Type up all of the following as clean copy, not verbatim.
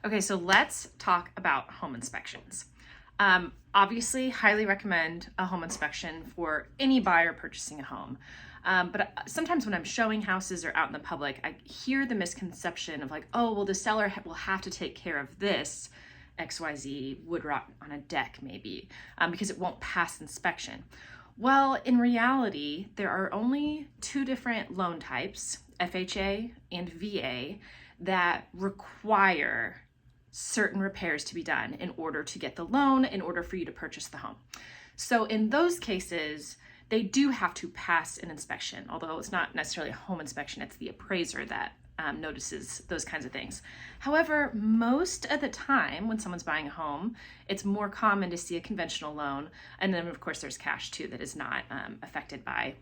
Okay, so let's talk about home inspections. Obviously, highly recommend a home inspection for any buyer purchasing a home. But sometimes when I'm showing houses or out in the public, I hear the misconception of like, oh, well, the seller will have to take care of this XYZ wood rot on a deck maybe, because it won't pass inspection. Well, in reality, there are only two different loan types, FHA and VA, that require certain repairs to be done in order to get the loan, in order for you to purchase the home. So in those cases, they do have to pass an inspection, although it's not necessarily a home inspection, it's the appraiser that notices those kinds of things. However, most of the time when someone's buying a home, it's more common to see a conventional loan. And then of course there's cash too that is not affected by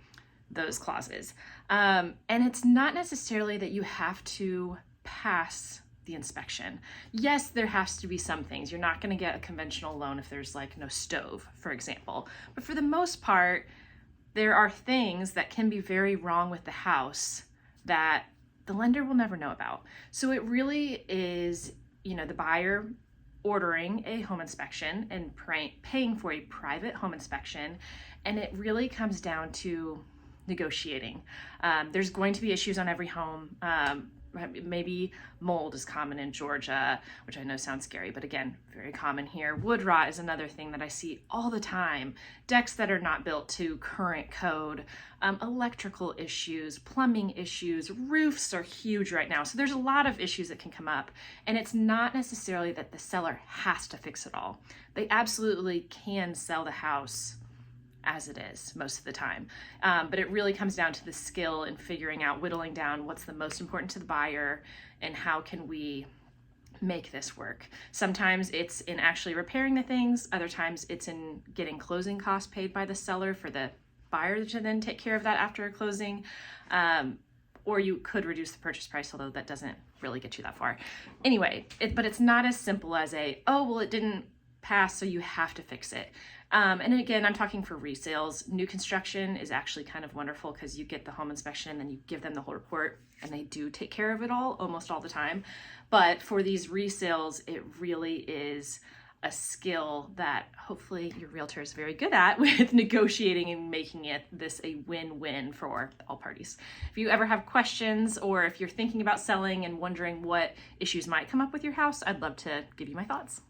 those clauses. And it's not necessarily that you have to pass the inspection. Yes, there has to be some things. You're not going to get a conventional loan if there's like no stove, for example. But for the most part, there are things that can be very wrong with the house that the lender will never know about. So it really is, the buyer ordering a home inspection and paying for a private home inspection. And it really comes down to negotiating. There's going to be issues on every home. Maybe mold is common in Georgia, which I know sounds scary, but again, very common here. Wood rot is another thing that I see all the time. Decks that are not built to current code, electrical issues, plumbing issues, roofs are huge right now. So there's a lot of issues that can come up, and it's not necessarily that the seller has to fix it all. They absolutely can sell the house as it is most of the time. But it really comes down to the skill in figuring out, whittling down what's the most important to the buyer and how can we make this work. Sometimes it's in actually repairing the things. Other times it's in getting closing costs paid by the seller for the buyer to then take care of that after closing. Or you could reduce the purchase price, although that doesn't really get you that far. Anyway, but it's not as simple as oh, well, it didn't pass, so you have to fix it. And again, I'm talking for resales. New construction is actually kind of wonderful because you get the home inspection and then you give them the whole report and they do take care of it all almost all the time. But for these resales, it really is a skill that hopefully your realtor is very good at with negotiating and making this a win-win for all parties. If you ever have questions or if you're thinking about selling and wondering what issues might come up with your house, I'd love to give you my thoughts.